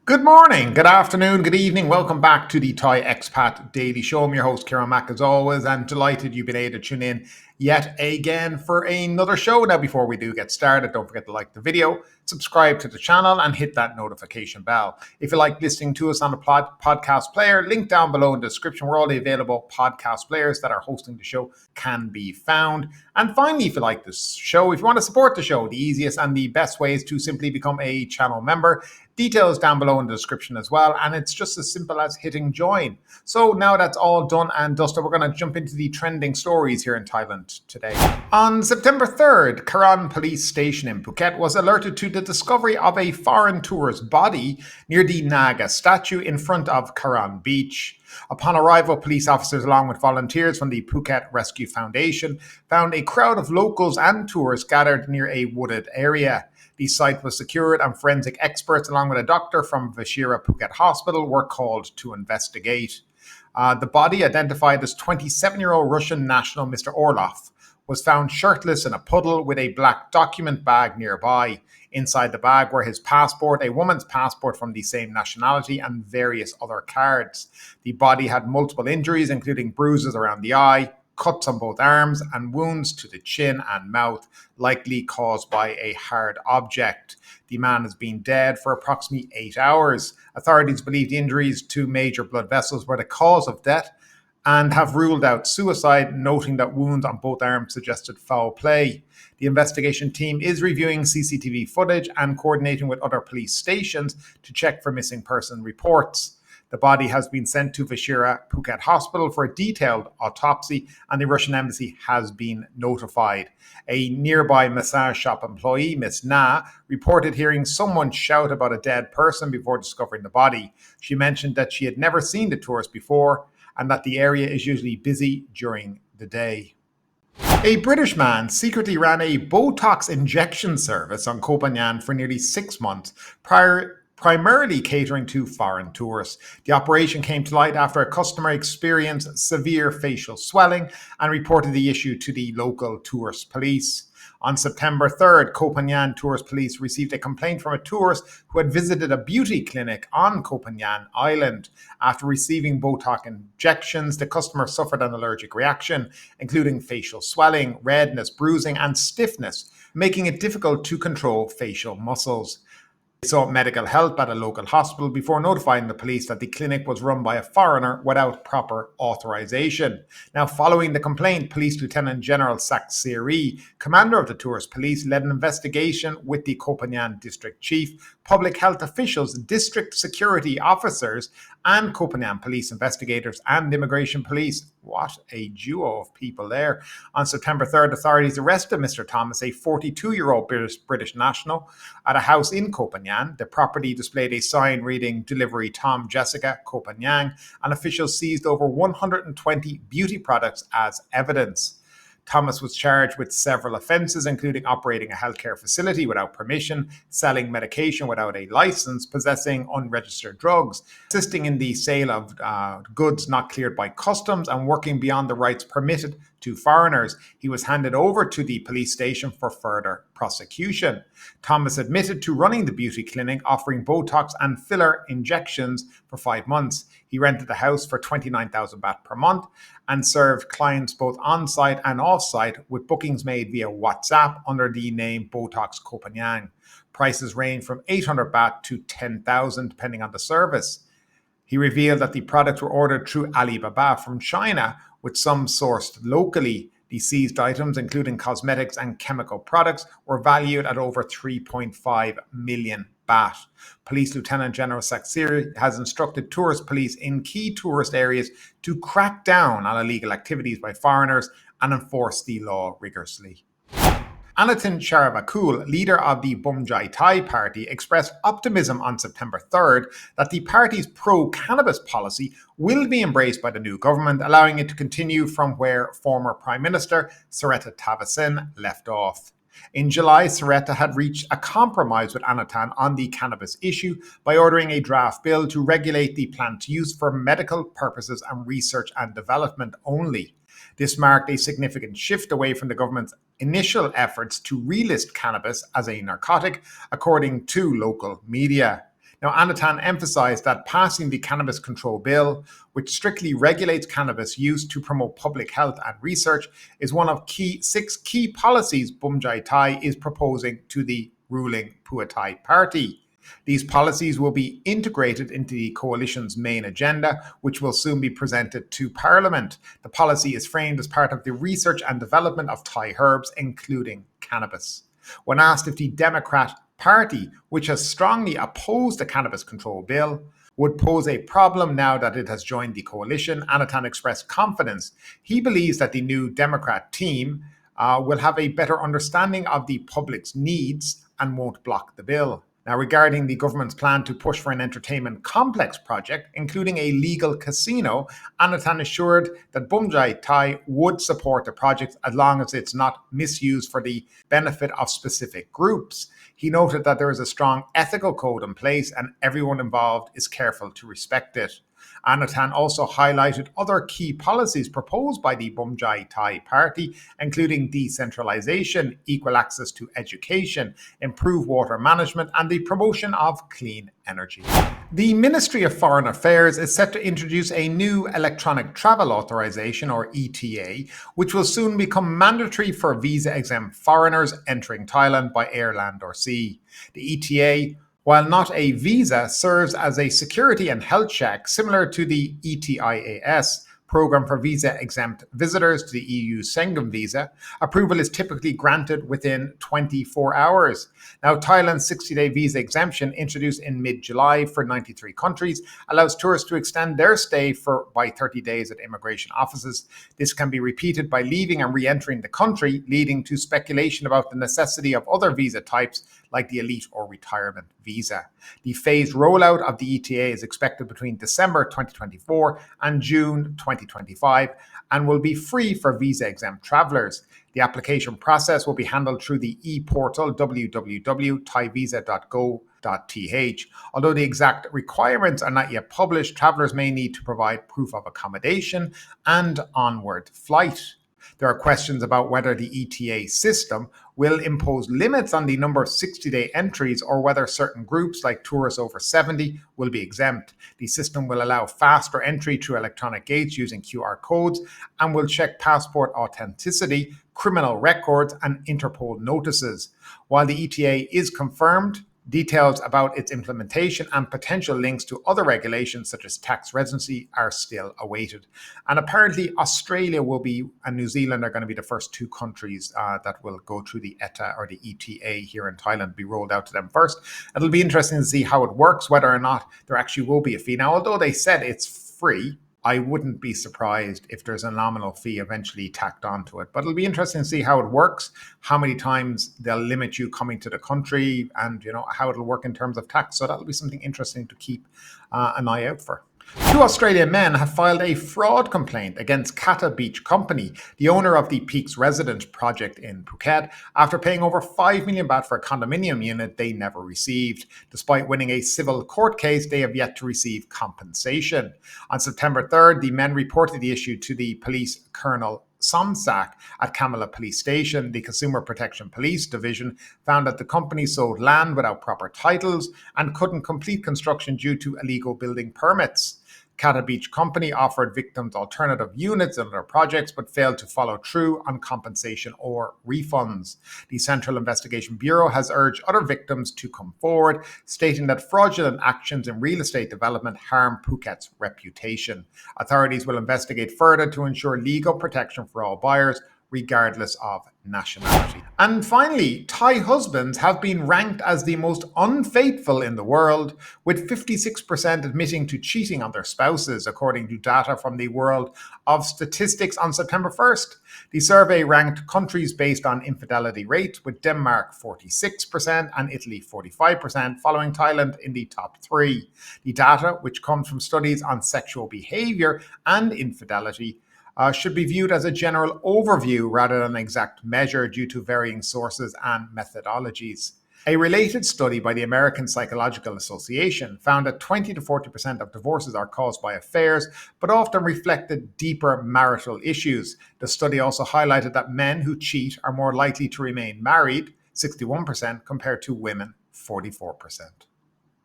Good morning, good afternoon, good evening. Welcome back to the Thai Expat Daily Show. I'm your host, Karon as always, and delighted you've been able to tune in yet again for another show. Now, before we do get started, don't forget to like the video, subscribe to the channel, and hit that notification bell. If you like listening to us on a podcast player, link down below in the description where all the available podcast players that are hosting the show can be found. And finally, if you like this show, if you want to support the show, the easiest and the best way is to simply become a channel member. Details down below in the description as well, and it's just as simple as hitting join. So now that's all done and dusted, we're going to jump into the trending stories here in Thailand today. On September 3rd, Karon police station in Phuket was alerted to the discovery of a foreign tourist body near the Naga statue in front of Karon beach. Upon arrival, police officers along with volunteers from the Phuket Rescue Foundation found a crowd of locals and tourists gathered near a wooded area. The site was secured and forensic experts along with a doctor from Vishira Phuket Hospital were called to investigate. The body, identified as 27-year-old Russian national Mr. Orlov, was found shirtless in a puddle with a black document bag nearby. Inside the bag were his passport, a woman's passport from the same nationality, and various other cards. The body had multiple injuries, including bruises around the eye, cuts on both arms, and wounds to the chin and mouth, likely caused by a hard object. The man has been dead for approximately 8 hours. Authorities believe the injuries to major blood vessels were the cause of death and have ruled out suicide, noting that wounds on both arms suggested foul play. The investigation team is reviewing CCTV footage and coordinating with other police stations to check for missing person reports. The body has been sent to Vishira Phuket Hospital for a detailed autopsy, and the Russian embassy has been notified. A nearby massage shop employee, Miss Na, reported hearing someone shout about a dead person before discovering the body. She mentioned that she had never seen the tourist before and that the area is usually busy during the day. A British man secretly ran a Botox injection service on Koh Phangan for nearly 6 months, primarily catering to foreign tourists. The operation came to light after a customer experienced severe facial swelling and reported the issue to the local tourist police. On September 3rd, Koh Phangan Tourist Police received a complaint from a tourist who had visited a beauty clinic on Koh Phangan Island. After receiving Botox injections, the customer suffered an allergic reaction, including facial swelling, redness, bruising, and stiffness, making it difficult to control facial muscles. They sought medical help at a local hospital before notifying the police that the clinic was run by a foreigner without proper authorization. Now, following the complaint, Police Lieutenant General Saksiri, commander of the tourist police, led an investigation with the Koh Phangan district chief, public health officials, district security officers, and Koh Phangan police investigators and immigration police. What a duo of people there. On September 3rd, authorities arrested Mr. Thomas, a 42-year-old British national, at a house in Koh Phangan. The property displayed a sign reading Delivery Tom Jessica, Koh Phangan, and officials seized over 120 beauty products as evidence. Thomas was charged with several offences, including operating a healthcare facility without permission, selling medication without a license, possessing unregistered drugs, assisting in the sale of goods not cleared by customs, and working beyond the rights permitted to foreigners. He was handed over to the police station for further prosecution. Thomas admitted to running the beauty clinic, offering Botox and filler injections for 5 months. He rented the house for 29,000 baht per month and served clients both on-site and off-site, with bookings made via WhatsApp under the name Botox Koh Phangan. Prices range from 800 baht to 10,000 depending on the service. He revealed that the products were ordered through Alibaba from China, with some sourced locally. The seized items, including cosmetics and chemical products, were valued at over 3.5 million baht. Police Lieutenant General Saksiri has instructed tourist police in key tourist areas to crack down on illegal activities by foreigners and enforce the law rigorously. Anutin Charavakool, leader of the Bumjai Thai party, expressed optimism on September 3rd that the party's pro-cannabis policy will be embraced by the new government, allowing it to continue from where former Prime Minister Srettha Thavisin left off. In July, Srettha had reached a compromise with Anutin on the cannabis issue by ordering a draft bill to regulate the plant's use for medical purposes and research and development only. This marked a significant shift away from the government's initial efforts to relist cannabis as a narcotic, according to local media. Now, Anutin emphasized that passing the Cannabis Control Bill, which strictly regulates cannabis use to promote public health and research, is one of six key policies Bumjai Thai is proposing to the ruling Pheu Thai party. These policies will be integrated into the coalition's main agenda, which will soon be presented to Parliament. The policy is framed as part of the research and development of Thai herbs, including cannabis. When asked if the Democrat Party, which has strongly opposed the Cannabis Control Bill, would pose a problem now that it has joined the coalition, Anutin expressed confidence. He believes that the new Democrat team will have a better understanding of the public's needs and won't block the bill. Now, regarding the government's plan to push for an entertainment complex project, including a legal casino, Anutin assured that Bumjai Thai would support the project as long as it's not misused for the benefit of specific groups. He noted that there is a strong ethical code in place and everyone involved is careful to respect it. Anutin also highlighted other key policies proposed by the Bumjai Thai party, including decentralization, equal access to education, improved water management, and the promotion of clean energy. The Ministry of Foreign Affairs is set to introduce a new electronic travel authorization, or ETA, which will soon become mandatory for visa-exempt foreigners entering Thailand by air, land, or sea. The ETA, while not a visa, serves as a security and health check similar to the ETIAS program for visa-exempt visitors to the EU Schengen visa. Approval is typically granted within 24 hours. Now, Thailand's 60-day visa exemption, introduced in mid-July for 93 countries, allows tourists to extend their stay by 30 days at immigration offices. This can be repeated by leaving and re-entering the country, leading to speculation about the necessity of other visa types like the elite or retirement visa. The phased rollout of the ETA is expected between December 2024 and June 2025 and will be free for visa-exempt travelers. The application process will be handled through the e-portal www.thaivisa.go.th. Although the exact requirements are not yet published, travelers may need to provide proof of accommodation and onward flight. There are questions about whether the ETA system will impose limits on the number of 60-day entries or whether certain groups like tourists over 70 will be exempt. The system will allow faster entry through electronic gates using QR codes and will check passport authenticity, criminal records, and Interpol notices. While the ETA is confirmed, details about its implementation and potential links to other regulations such as tax residency are still awaited. And apparently Australia and New Zealand are going to be the first two countries that will go through the ETA or the ETA here in Thailand, be rolled out to them first. It'll be interesting to see how it works, whether or not there actually will be a fee. Now, although they said it's free, I wouldn't be surprised if there's a nominal fee eventually tacked onto it. But it'll be interesting to see how it works, how many times they'll limit you coming to the country, and how it'll work in terms of tax. So that'll be something interesting to keep an eye out for. Two Australian men have filed a fraud complaint against Kata Beach Company, the owner of the Peaks Residence project in Phuket, after paying over 5 million baht for a condominium unit they never received. Despite winning a civil court case, they have yet to receive compensation. On September 3rd, the men reported the issue to the police colonel Somsak at Kamala Police Station. The Consumer Protection Police Division found that the company sold land without proper titles and couldn't complete construction due to illegal building permits. Kata Beach Company offered victims alternative units in their projects but failed to follow through on compensation or refunds. The Central Investigation Bureau has urged other victims to come forward, stating that fraudulent actions in real estate development harm Phuket's reputation. Authorities will investigate further to ensure legal protection for all buyers, regardless of nationality. And finally, Thai husbands have been ranked as the most unfaithful in the world, with 56% admitting to cheating on their spouses, according to data from the World of Statistics on September 1st. The survey ranked countries based on infidelity rate, with Denmark 46% and Italy 45%, following Thailand in the top three. The data, which comes from studies on sexual behavior and infidelity, should be viewed as a general overview rather than an exact measure due to varying sources and methodologies. A related study by the American Psychological Association found that 20 to 40% of divorces are caused by affairs, but often reflected deeper marital issues. The study also highlighted that men who cheat are more likely to remain married, 61%, compared to women, 44%.